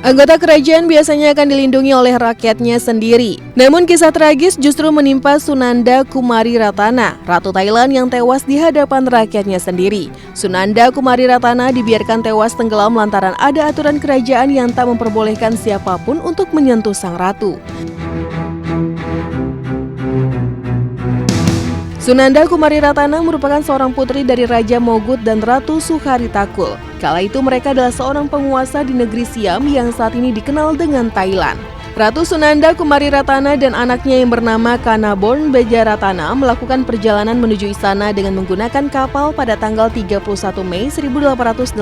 Anggota kerajaan biasanya akan dilindungi oleh rakyatnya sendiri. Namun kisah tragis justru menimpa Sunanda Kumariratana, Ratu Thailand yang tewas di hadapan rakyatnya sendiri. Sunanda Kumariratana dibiarkan tewas tenggelam lantaran ada aturan kerajaan yang tak memperbolehkan siapapun untuk menyentuh sang ratu. Sunanda Kumariratana merupakan seorang putri dari Raja Mogut dan Ratu Sukharitakul. Kala itu mereka adalah seorang penguasa di negeri Siam yang saat ini dikenal dengan Thailand. Ratu Sunanda Kumariratana dan anaknya yang bernama Kanaborn Bejaratana melakukan perjalanan menuju istana dengan menggunakan kapal pada tanggal 31 Mei 1880.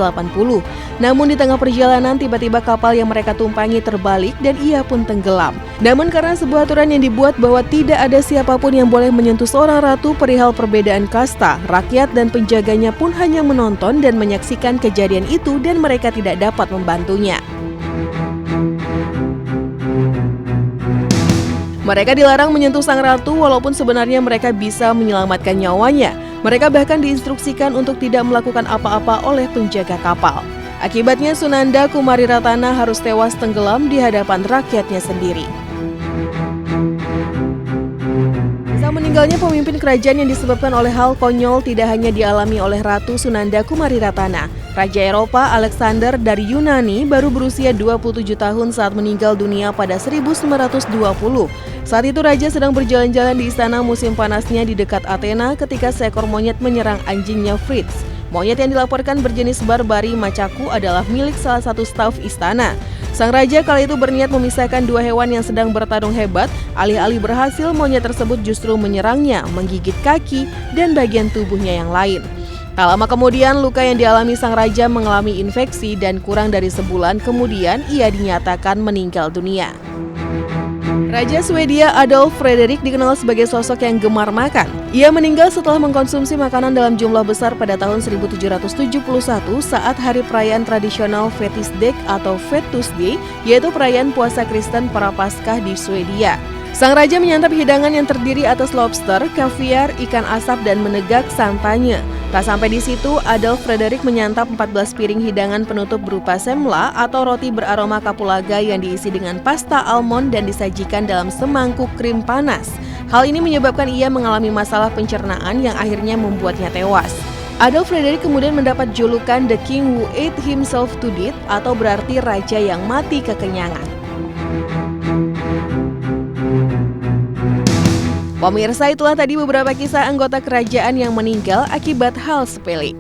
Namun di tengah perjalanan tiba-tiba kapal yang mereka tumpangi terbalik dan ia pun tenggelam. Namun karena sebuah aturan yang dibuat bahwa tidak ada siapapun yang boleh menyentuh seorang ratu perihal perbedaan kasta, rakyat dan penjaganya pun hanya menonton dan menyaksikan kejadian itu dan mereka tidak dapat membantunya. Mereka dilarang menyentuh sang ratu walaupun sebenarnya mereka bisa menyelamatkan nyawanya. Mereka bahkan diinstruksikan untuk tidak melakukan apa-apa oleh penjaga kapal. Akibatnya Sunanda Kumariratana harus tewas tenggelam di hadapan rakyatnya sendiri. Kisah meninggalnya pemimpin kerajaan yang disebabkan oleh hal konyol tidak hanya dialami oleh Ratu Sunanda Kumariratana. Raja Eropa Alexander dari Yunani baru berusia 27 tahun saat meninggal dunia pada 1920. Saat itu raja sedang berjalan-jalan di istana musim panasnya di dekat Athena ketika seekor monyet menyerang anjingnya Fritz. Monyet yang dilaporkan berjenis Barbari macaku adalah milik salah satu staf istana. Sang raja kala itu berniat memisahkan dua hewan yang sedang bertarung hebat. Alih-alih berhasil, monyet tersebut justru menyerangnya, menggigit kaki dan bagian tubuhnya yang lain. Tak lama kemudian, luka yang dialami sang raja mengalami infeksi dan kurang dari sebulan kemudian ia dinyatakan meninggal dunia. Raja Swedia Adolf Fredrik dikenal sebagai sosok yang gemar makan. Ia meninggal setelah mengkonsumsi makanan dalam jumlah besar pada tahun 1771 saat hari perayaan tradisional Fetisdag atau Fetusday, yaitu perayaan puasa Kristen Prapaskah di Swedia. Sang raja menyantap hidangan yang terdiri atas lobster, kaviar, ikan asap, dan menegak santanya. Tak sampai di situ, Adolf Fredrik menyantap 14 piring hidangan penutup berupa semla atau roti beraroma kapulaga yang diisi dengan pasta almond dan disajikan dalam semangkuk krim panas. Hal ini menyebabkan ia mengalami masalah pencernaan yang akhirnya membuatnya tewas. Adolf Fredrik kemudian mendapat julukan The King Who Ate Himself to Death atau berarti raja yang mati kekenyangan. Pemirsa, itulah tadi beberapa kisah anggota kerajaan yang meninggal akibat hal sepele.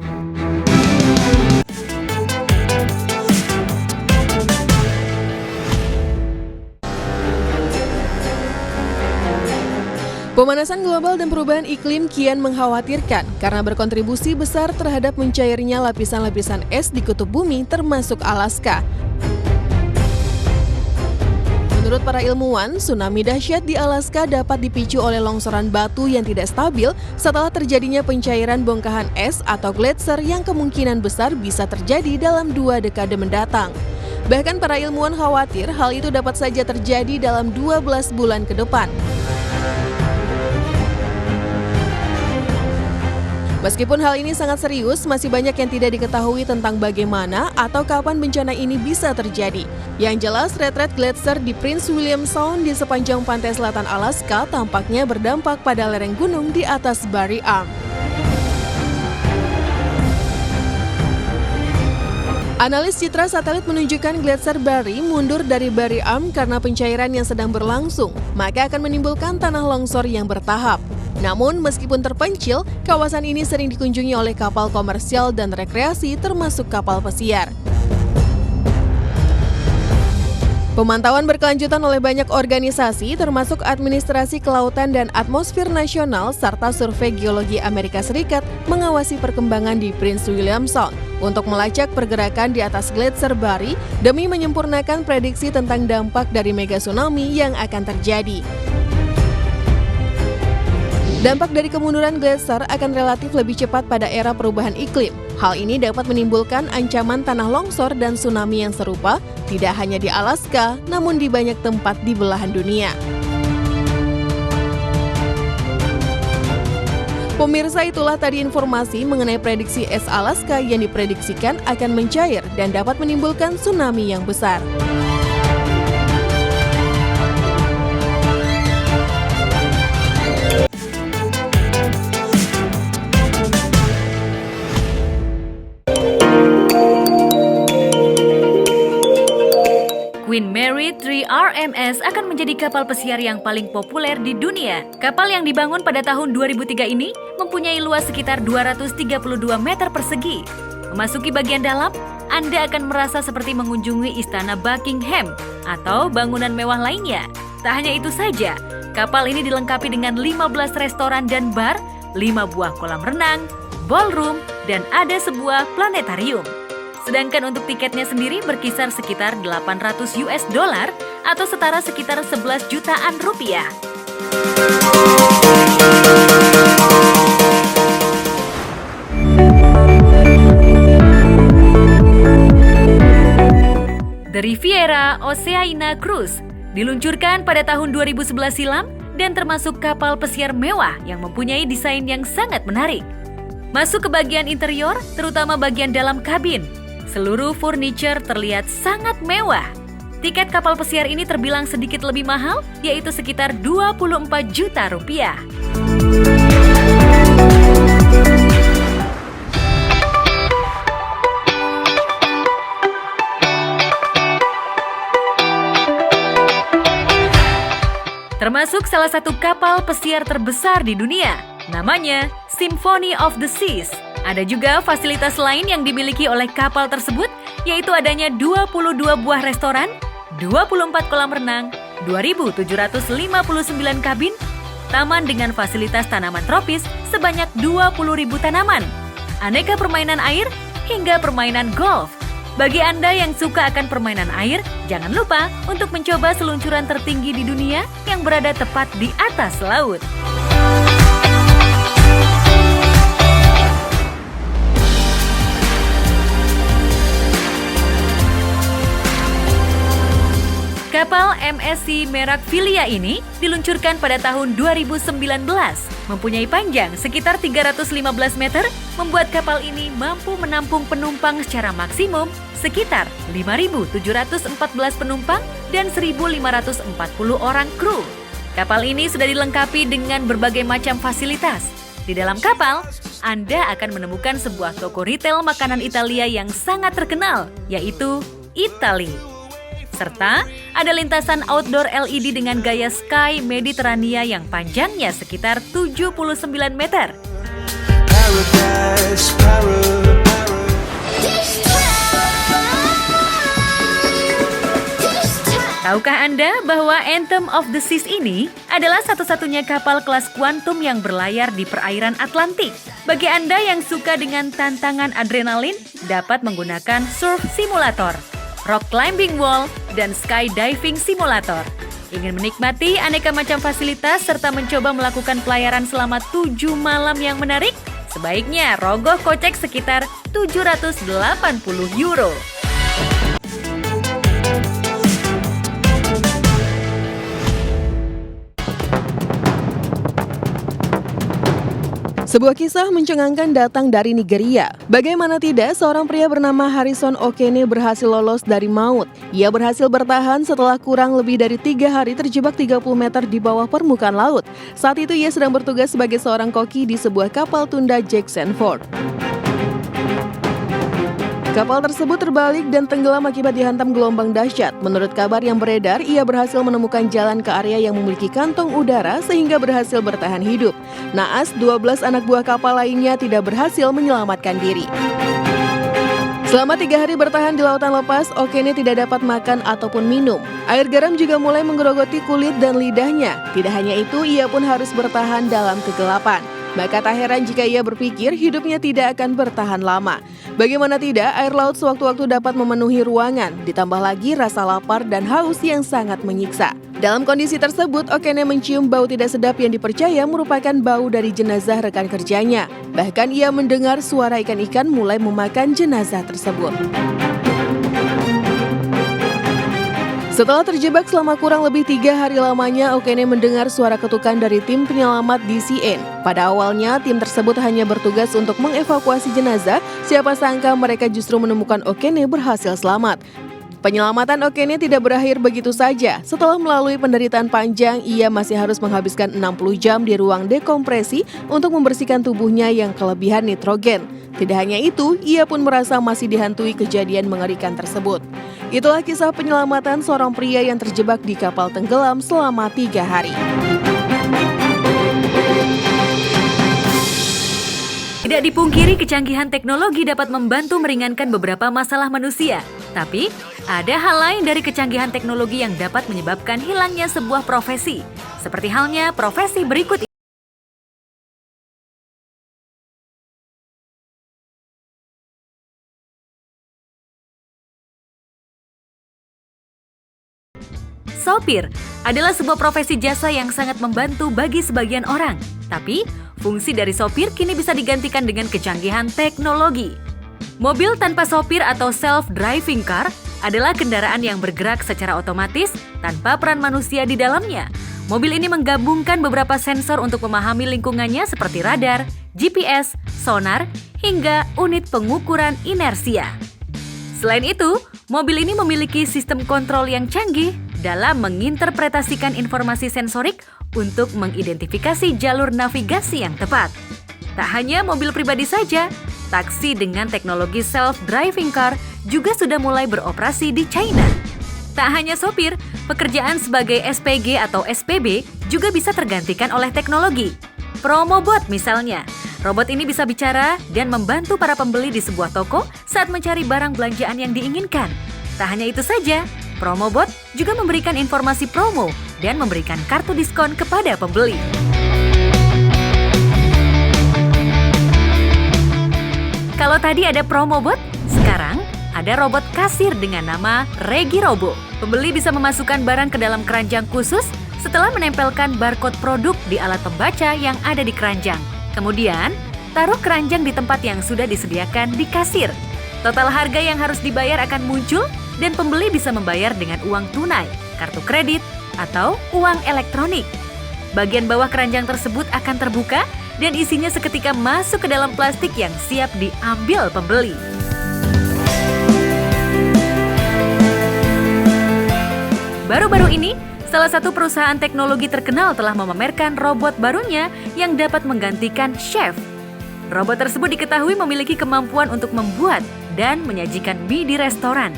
Pemanasan global dan perubahan iklim kian mengkhawatirkan karena berkontribusi besar terhadap mencairnya lapisan-lapisan es di kutub bumi termasuk Alaska. Menurut para ilmuwan, tsunami dahsyat di Alaska dapat dipicu oleh longsoran batu yang tidak stabil setelah terjadinya pencairan bongkahan es atau gletser yang kemungkinan besar bisa terjadi dalam 2 dekade mendatang. Bahkan para ilmuwan khawatir hal itu dapat saja terjadi dalam 12 bulan ke depan. Meskipun hal ini sangat serius, masih banyak yang tidak diketahui tentang bagaimana atau kapan bencana ini bisa terjadi. Yang jelas, retret gletser di Prince William Sound di sepanjang pantai selatan Alaska tampaknya berdampak pada lereng gunung di atas Barry Arm. Analis citra satelit menunjukkan gletser Barry mundur dari Barry Arm karena pencairan yang sedang berlangsung, maka akan menimbulkan tanah longsor yang bertahap. Namun, meskipun terpencil, kawasan ini sering dikunjungi oleh kapal komersial dan rekreasi termasuk kapal pesiar. Pemantauan berkelanjutan oleh banyak organisasi termasuk Administrasi Kelautan dan Atmosfer Nasional serta Survei Geologi Amerika Serikat mengawasi perkembangan di Prince William Sound untuk melacak pergerakan di atas gletser Barry demi menyempurnakan prediksi tentang dampak dari mega tsunami yang akan terjadi. Dampak dari kemunduran gletser akan relatif lebih cepat pada era perubahan iklim. Hal ini dapat menimbulkan ancaman tanah longsor dan tsunami yang serupa, tidak hanya di Alaska, namun di banyak tempat di belahan dunia. Pemirsa, itulah tadi informasi mengenai prediksi es Alaska yang diprediksikan akan mencair dan dapat menimbulkan tsunami yang besar. Merit 3 RMS akan menjadi kapal pesiar yang paling populer di dunia. Kapal yang dibangun pada tahun 2003 ini mempunyai luas sekitar 232 meter persegi. Memasuki bagian dalam, Anda akan merasa seperti mengunjungi Istana Buckingham atau bangunan mewah lainnya. Tak hanya itu saja, kapal ini dilengkapi dengan 15 restoran dan bar, 5 buah kolam renang, ballroom, dan ada sebuah planetarium. Sedangkan untuk tiketnya sendiri berkisar sekitar $800 atau setara sekitar 11 jutaan rupiah. The Riviera Oceania Cruise diluncurkan pada tahun 2011 silam dan termasuk kapal pesiar mewah yang mempunyai desain yang sangat menarik. Masuk ke bagian interior, terutama bagian dalam kabin. Seluruh furniture terlihat sangat mewah. Tiket kapal pesiar ini terbilang sedikit lebih mahal, yaitu sekitar 24 juta rupiah. Termasuk salah satu kapal pesiar terbesar di dunia, namanya Symphony of the Seas. Ada juga fasilitas lain yang dimiliki oleh kapal tersebut, yaitu adanya 22 buah restoran, 24 kolam renang, 2.759 kabin, taman dengan fasilitas tanaman tropis sebanyak 20.000 tanaman, aneka permainan air, hingga permainan golf. Bagi Anda yang suka akan permainan air, jangan lupa untuk mencoba seluncuran tertinggi di dunia yang berada tepat di atas laut. Kapal MSC Merakvilia ini diluncurkan pada tahun 2019, mempunyai panjang sekitar 315 meter, membuat kapal ini mampu menampung penumpang secara maksimum sekitar 5.714 penumpang dan 1.540 orang kru. Kapal ini sudah dilengkapi dengan berbagai macam fasilitas. Di dalam kapal, Anda akan menemukan sebuah toko retail makanan Italia yang sangat terkenal, yaitu Italy. Serta ada lintasan outdoor LED dengan gaya Sky Mediterania yang panjangnya sekitar 79 meter. Tahukah Anda bahwa Anthem of the Seas ini adalah satu-satunya kapal kelas kuantum yang berlayar di perairan Atlantik? Bagi Anda yang suka dengan tantangan adrenalin, dapat menggunakan surf simulator, rock climbing wall, dan skydiving simulator. Ingin menikmati aneka macam fasilitas serta mencoba melakukan pelayaran selama 7 malam yang menarik? Sebaiknya rogoh kocek sekitar 780 euro. Sebuah kisah mencengangkan datang dari Nigeria. Bagaimana tidak, seorang pria bernama Harrison Okene berhasil lolos dari maut. Ia berhasil bertahan setelah kurang lebih dari 3 hari terjebak 30 meter di bawah permukaan laut. Saat itu ia sedang bertugas sebagai seorang koki di sebuah kapal tunda Jack Sanford. Kapal tersebut terbalik dan tenggelam akibat dihantam gelombang dahsyat. Menurut kabar yang beredar, ia berhasil menemukan jalan ke area yang memiliki kantong udara sehingga berhasil bertahan hidup. Naas, 12 anak buah kapal lainnya tidak berhasil menyelamatkan diri. Selama 3 hari bertahan di lautan lepas, Okene tidak dapat makan ataupun minum. Air garam juga mulai menggerogoti kulit dan lidahnya. Tidak hanya itu, ia pun harus bertahan dalam kegelapan. Maka tak heran jika ia berpikir hidupnya tidak akan bertahan lama. Bagaimana tidak, air laut sewaktu-waktu dapat memenuhi ruangan, ditambah lagi rasa lapar dan haus yang sangat menyiksa. Dalam kondisi tersebut, Okene mencium bau tidak sedap yang dipercaya merupakan bau dari jenazah rekan kerjanya. Bahkan ia mendengar suara ikan-ikan mulai memakan jenazah tersebut. Setelah terjebak selama kurang lebih 3 hari lamanya, Okene mendengar suara ketukan dari tim penyelamat DCN. Pada awalnya, tim tersebut hanya bertugas untuk mengevakuasi jenazah, siapa sangka mereka justru menemukan Okene berhasil selamat. Penyelamatan Okene tidak berakhir begitu saja. Setelah melalui penderitaan panjang, ia masih harus menghabiskan 60 jam di ruang dekompresi untuk membersihkan tubuhnya yang kelebihan nitrogen. Tidak hanya itu, ia pun merasa masih dihantui kejadian mengerikan tersebut. Itulah kisah penyelamatan seorang pria yang terjebak di kapal tenggelam selama 3 hari. Tidak dipungkiri kecanggihan teknologi dapat membantu meringankan beberapa masalah manusia. Tapi, ada hal lain dari kecanggihan teknologi yang dapat menyebabkan hilangnya sebuah profesi. Seperti halnya profesi berikut ini. Sopir adalah sebuah profesi jasa yang sangat membantu bagi sebagian orang. Tapi, fungsi dari sopir kini bisa digantikan dengan kecanggihan teknologi. Mobil tanpa sopir atau self-driving car adalah kendaraan yang bergerak secara otomatis tanpa peran manusia di dalamnya. Mobil ini menggabungkan beberapa sensor untuk memahami lingkungannya seperti radar, GPS, sonar, hingga unit pengukuran inersia. Selain itu, mobil ini memiliki sistem kontrol yang canggih dalam menginterpretasikan informasi sensorik untuk mengidentifikasi jalur navigasi yang tepat. Tak hanya mobil pribadi saja, taksi dengan teknologi self-driving car juga sudah mulai beroperasi di China. Tak hanya sopir, pekerjaan sebagai SPG atau SPB juga bisa tergantikan oleh teknologi. Promobot misalnya, robot ini bisa bicara dan membantu para pembeli di sebuah toko saat mencari barang belanjaan yang diinginkan. Tak hanya itu saja, Promobot juga memberikan informasi promo dan memberikan kartu diskon kepada pembeli. Kalau tadi ada Promobot, sekarang ada robot kasir dengan nama Regirobo. Pembeli bisa memasukkan barang ke dalam keranjang khusus setelah menempelkan barcode produk di alat pembaca yang ada di keranjang. Kemudian, taruh keranjang di tempat yang sudah disediakan di kasir. Total harga yang harus dibayar akan muncul dan pembeli bisa membayar dengan uang tunai, kartu kredit, atau uang elektronik. Bagian bawah keranjang tersebut akan terbuka dan isinya seketika masuk ke dalam plastik yang siap diambil pembeli. Baru-baru ini, salah satu perusahaan teknologi terkenal telah memamerkan robot barunya yang dapat menggantikan chef. Robot tersebut diketahui memiliki kemampuan untuk membuat dan menyajikan mie di restoran.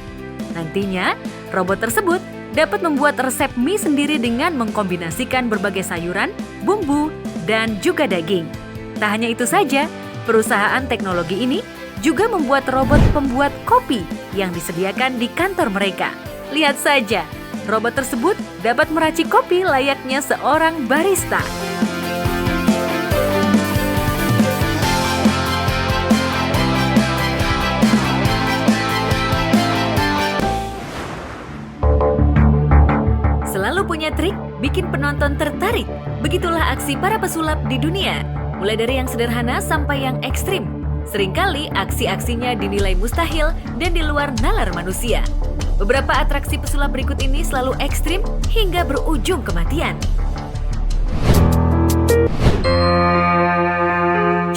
Nantinya, robot tersebut dapat membuat resep mie sendiri dengan mengkombinasikan berbagai sayuran, bumbu, dan juga daging. Tak hanya itu saja, perusahaan teknologi ini juga membuat robot pembuat kopi yang disediakan di kantor mereka. Lihat saja, robot tersebut dapat meracik kopi layaknya seorang barista. Selalu punya trik bikin penonton tertarik. Begitulah aksi para pesulap di dunia, mulai dari yang sederhana sampai yang ekstrim. Seringkali aksi-aksinya dinilai mustahil dan di luar nalar manusia. Beberapa atraksi pesulap berikut ini selalu ekstrim hingga berujung kematian.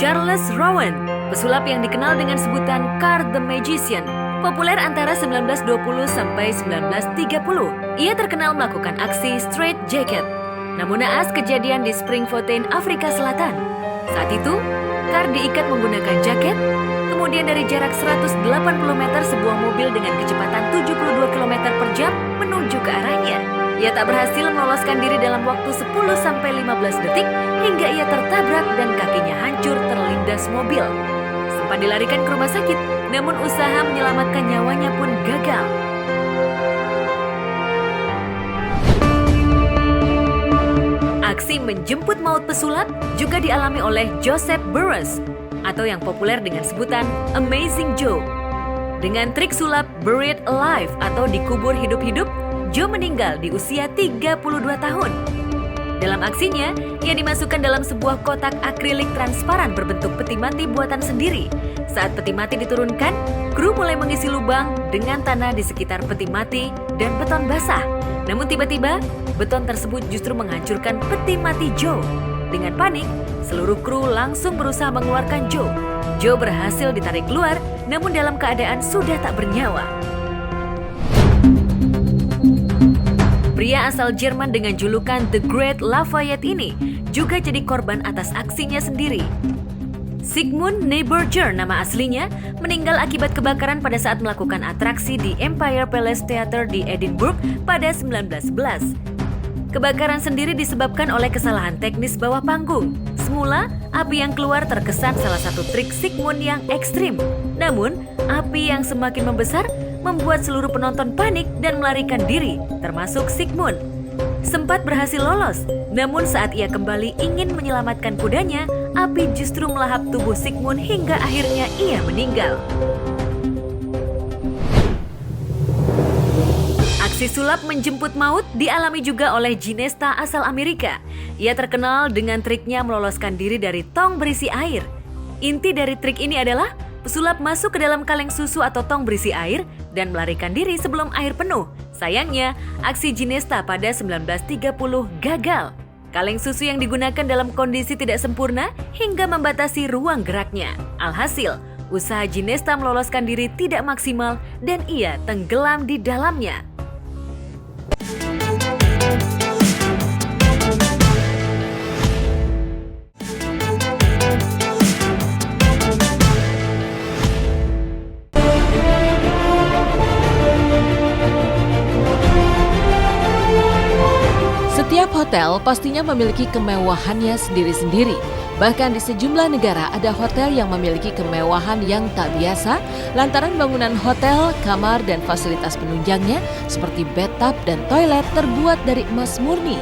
Charles Rowan, pesulap yang dikenal dengan sebutan Car the Magician, populer antara 1920 sampai 1930. Ia terkenal melakukan aksi straight jacket. Namun naas kejadian di Springfontein, Afrika Selatan. Saat itu, Car diikat menggunakan jaket, kemudian dari jarak 180 meter sebuah mobil dengan kecepatan 72 km per jam menuju ke arahnya. Ia tak berhasil meloloskan diri dalam waktu 10-15 detik hingga ia tertabrak dan kakinya hancur terlindas mobil. Sempat dilarikan ke rumah sakit, namun usaha menyelamatkan nyawanya pun gagal. Aksi menjemput maut pesulap juga dialami oleh Joseph Burroughs, atau yang populer dengan sebutan Amazing Joe. Dengan trik sulap Buried Alive atau dikubur hidup-hidup, Joe meninggal di usia 32 tahun. Dalam aksinya, ia dimasukkan dalam sebuah kotak akrilik transparan berbentuk peti mati buatan sendiri. Saat peti mati diturunkan, kru mulai mengisi lubang dengan tanah di sekitar peti mati dan beton basah. Namun tiba-tiba, beton tersebut justru menghancurkan peti mati Joe. Dengan panik, seluruh kru langsung berusaha mengeluarkan Joe. Joe berhasil ditarik keluar, namun dalam keadaan sudah tak bernyawa. Pria asal Jerman dengan julukan The Great Lafayette ini juga jadi korban atas aksinya sendiri. Sigmund Neuberger, nama aslinya, meninggal akibat kebakaran pada saat melakukan atraksi di Empire Palace Theatre di Edinburgh pada 1911. Kebakaran sendiri disebabkan oleh kesalahan teknis bawah panggung. Semula, api yang keluar terkesan salah satu trik Sigmund yang ekstrim. Namun, api yang semakin membesar membuat seluruh penonton panik dan melarikan diri, termasuk Sigmund. Sempat berhasil lolos, namun saat ia kembali ingin menyelamatkan kudanya, api justru melahap tubuh Sigmund hingga akhirnya ia meninggal. Aksi sulap menjemput maut dialami juga oleh Ginesta asal Amerika. Ia terkenal dengan triknya meloloskan diri dari tong berisi air. Inti dari trik ini adalah pesulap masuk ke dalam kaleng susu atau tong berisi air dan melarikan diri sebelum air penuh. Sayangnya, aksi Ginesta pada 1930 gagal. Kaleng susu yang digunakan dalam kondisi tidak sempurna hingga membatasi ruang geraknya. Alhasil, usaha Ginesta meloloskan diri tidak maksimal dan ia tenggelam di dalamnya. Setiap hotel pastinya memiliki kemewahannya sendiri-sendiri. Bahkan di sejumlah negara ada hotel yang memiliki kemewahan yang tak biasa lantaran bangunan hotel, kamar, dan fasilitas penunjangnya seperti bathtub dan toilet terbuat dari emas murni.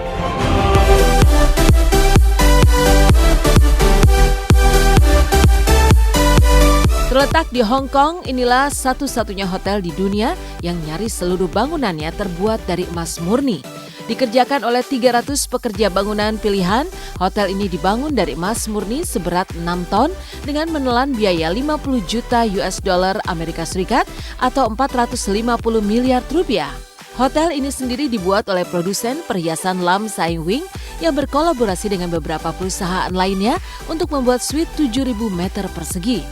Terletak di Hong Kong, inilah satu-satunya hotel di dunia yang nyaris seluruh bangunannya terbuat dari emas murni. Dikerjakan oleh 300 pekerja bangunan pilihan, hotel ini dibangun dari emas murni seberat 6 ton dengan menelan biaya 50 juta US dollar Amerika Serikat atau 450 miliar rupiah. Hotel ini sendiri dibuat oleh produsen perhiasan Lam Sai Wing yang berkolaborasi dengan beberapa perusahaan lainnya untuk membuat suite 7.000 meter persegi.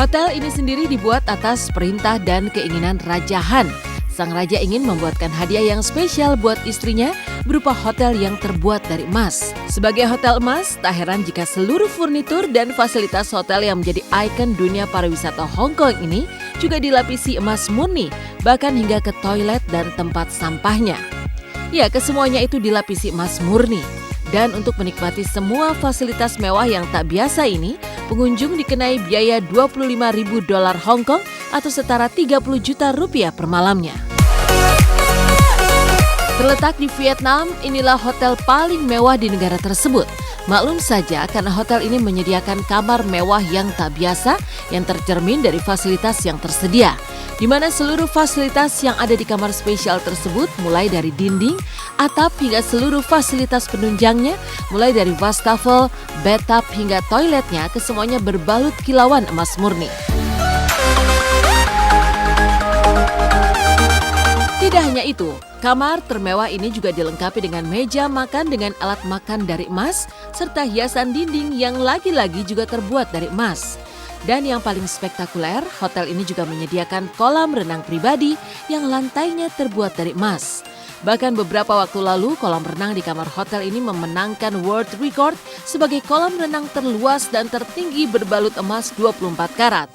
Hotel ini sendiri dibuat atas perintah dan keinginan Raja Han. Sang raja ingin membuatkan hadiah yang spesial buat istrinya berupa hotel yang terbuat dari emas. Sebagai hotel emas, tak heran jika seluruh furnitur dan fasilitas hotel yang menjadi ikon dunia pariwisata Hong Kong ini juga dilapisi emas murni, bahkan hingga ke toilet dan tempat sampahnya. Ya, kesemuanya itu dilapisi emas murni. Dan untuk menikmati semua fasilitas mewah yang tak biasa ini, pengunjung dikenai biaya 25.000 dolar Hong Kong atau setara 30 juta rupiah per malamnya. Terletak di Vietnam, inilah hotel paling mewah di negara tersebut. Maklum saja karena hotel ini menyediakan kamar mewah yang tak biasa yang tercermin dari fasilitas yang tersedia, di mana seluruh fasilitas yang ada di kamar spesial tersebut mulai dari dinding, atap hingga seluruh fasilitas penunjangnya, mulai dari wastafel, bathtub hingga toiletnya, kesemuanya berbalut kilauan emas murni. Tidak hanya itu, kamar termewah ini juga dilengkapi dengan meja makan dengan alat makan dari emas, serta hiasan dinding yang lagi-lagi juga terbuat dari emas. Dan yang paling spektakuler, hotel ini juga menyediakan kolam renang pribadi yang lantainya terbuat dari emas. Bahkan beberapa waktu lalu, kolam renang di kamar hotel ini memenangkan world record sebagai kolam renang terluas dan tertinggi berbalut emas 24 karat.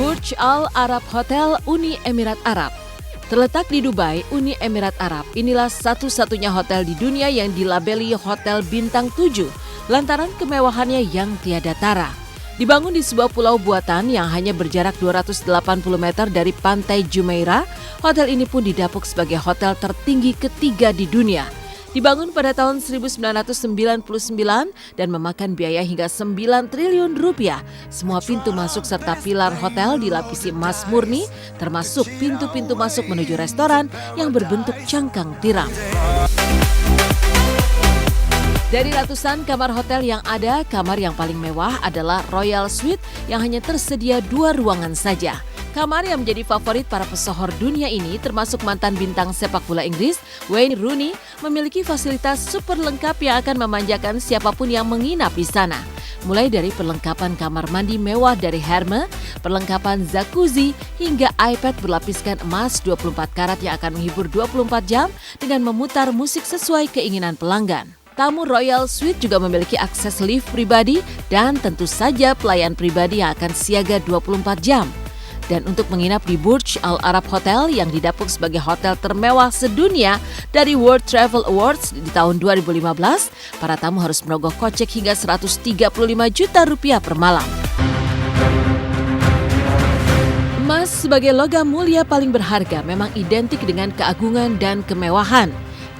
Burj Al Arab Hotel Uni Emirat Arab. Terletak di Dubai, Uni Emirat Arab, inilah satu-satunya hotel di dunia yang dilabeli Hotel Bintang 7 lantaran kemewahannya yang tiada tara. Dibangun di sebuah pulau buatan yang hanya berjarak 280 meter dari pantai Jumeirah, hotel ini pun didapuk sebagai hotel tertinggi ketiga di dunia. Dibangun pada tahun 1999 dan memakan biaya hingga 9 triliun rupiah. Semua pintu masuk serta pilar hotel dilapisi emas murni, termasuk pintu-pintu masuk menuju restoran yang berbentuk cangkang tiram. Dari ratusan kamar hotel yang ada, kamar yang paling mewah adalah Royal Suite yang hanya tersedia 2 ruangan saja. Kamar yang menjadi favorit para pesohor dunia ini termasuk mantan bintang sepak bola Inggris, Wayne Rooney, memiliki fasilitas super lengkap yang akan memanjakan siapapun yang menginap di sana. Mulai dari perlengkapan kamar mandi mewah dari Hermes, perlengkapan jacuzzi, hingga iPad berlapiskan emas 24 karat yang akan menghibur 24 jam dengan memutar musik sesuai keinginan pelanggan. Tamu Royal Suite juga memiliki akses lift pribadi dan tentu saja pelayan pribadi yang akan siaga 24 jam. Dan untuk menginap di Burj Al Arab Hotel yang didapuk sebagai hotel termewah sedunia dari World Travel Awards di tahun 2015, para tamu harus merogoh kocek hingga 135 juta rupiah per malam. Emas sebagai logam mulia paling berharga memang identik dengan keagungan dan kemewahan.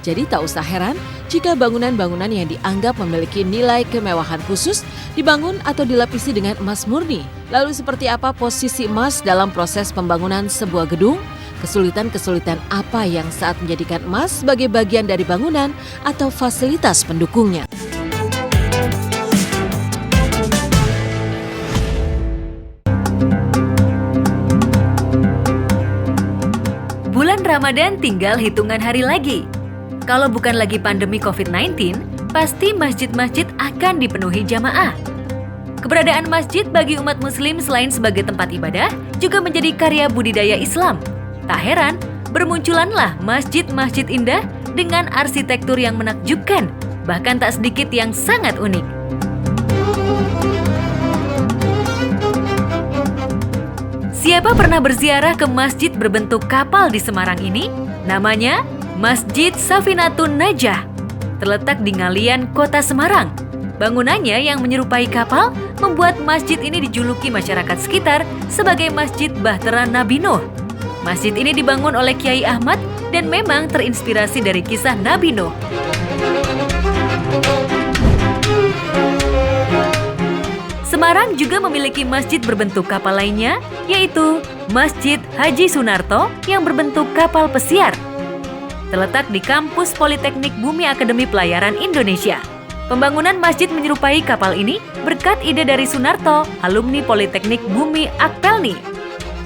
Jadi tak usah heran jika bangunan-bangunan yang dianggap memiliki nilai kemewahan khusus dibangun atau dilapisi dengan emas murni. Lalu seperti apa posisi emas dalam proses pembangunan sebuah gedung? Kesulitan-kesulitan apa yang saat menjadikan emas sebagai bagian dari bangunan atau fasilitas pendukungnya? Bulan Ramadan tinggal hitungan hari lagi. Kalau bukan lagi pandemi COVID-19, pasti masjid-masjid akan dipenuhi jamaah. Keberadaan masjid bagi umat muslim selain sebagai tempat ibadah, juga menjadi karya budidaya Islam. Tak heran, bermunculanlah masjid-masjid indah dengan arsitektur yang menakjubkan, bahkan tak sedikit yang sangat unik. Siapa pernah berziarah ke masjid berbentuk kapal di Semarang ini? Namanya Masjid Safinatun Najah, terletak di Ngalian, Kota Semarang. Bangunannya yang menyerupai kapal membuat masjid ini dijuluki masyarakat sekitar sebagai Masjid Bahtera Nabi Nuh. Masjid ini dibangun oleh Kiai Ahmad dan memang terinspirasi dari kisah Nabi Nuh. Semarang juga memiliki masjid berbentuk kapal lainnya, yaitu Masjid Haji Sunarto yang berbentuk kapal pesiar. Terletak di kampus Politeknik Bumi Akademi Pelayaran Indonesia. Pembangunan masjid menyerupai kapal ini berkat ide dari Sunarto, alumni Politeknik Bumi Akpelni.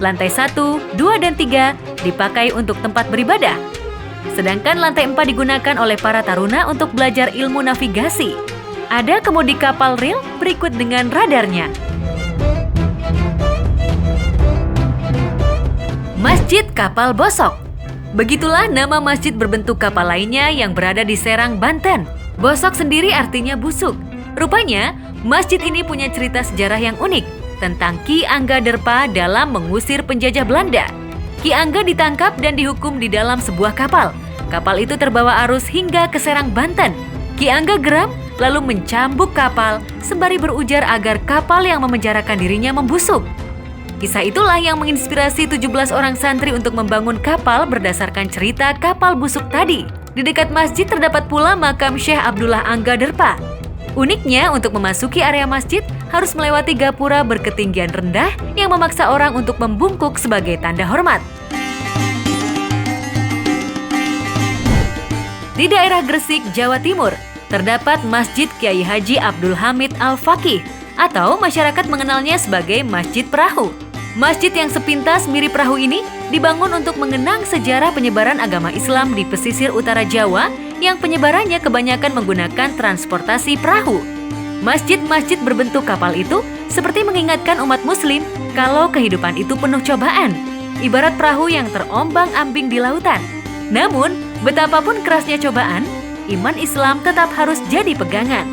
Lantai 1, 2, dan 3 dipakai untuk tempat beribadah. Sedangkan lantai 4 digunakan oleh para taruna untuk belajar ilmu navigasi. Ada kemudi kapal ril berikut dengan radarnya. Masjid Kapal Bosok. Begitulah nama masjid berbentuk kapal lainnya yang berada di Serang, Banten. Bosok sendiri artinya busuk. Rupanya, masjid ini punya cerita sejarah yang unik tentang Ki Angga Derpa dalam mengusir penjajah Belanda. Ki Angga ditangkap dan dihukum di dalam sebuah kapal. Kapal itu terbawa arus hingga ke Serang, Banten. Ki Angga geram lalu mencambuk kapal sembari berujar agar kapal yang memenjarakan dirinya membusuk. Kisah itulah yang menginspirasi 17 orang santri untuk membangun kapal berdasarkan cerita kapal busuk tadi. Di dekat masjid terdapat pula makam Syekh Abdullah Angga Derpa. Uniknya, untuk memasuki area masjid harus melewati gapura berketinggian rendah yang memaksa orang untuk membungkuk sebagai tanda hormat. Di daerah Gresik, Jawa Timur, terdapat Masjid Kiai Haji Abdul Hamid Al-Faqih atau masyarakat mengenalnya sebagai Masjid Perahu. Masjid yang sepintas mirip perahu ini dibangun untuk mengenang sejarah penyebaran agama Islam di pesisir utara Jawa yang penyebarannya kebanyakan menggunakan transportasi perahu. Masjid-masjid berbentuk kapal itu seperti mengingatkan umat muslim kalau kehidupan itu penuh cobaan, ibarat perahu yang terombang-ambing di lautan. Namun, betapapun kerasnya cobaan, iman Islam tetap harus jadi pegangan.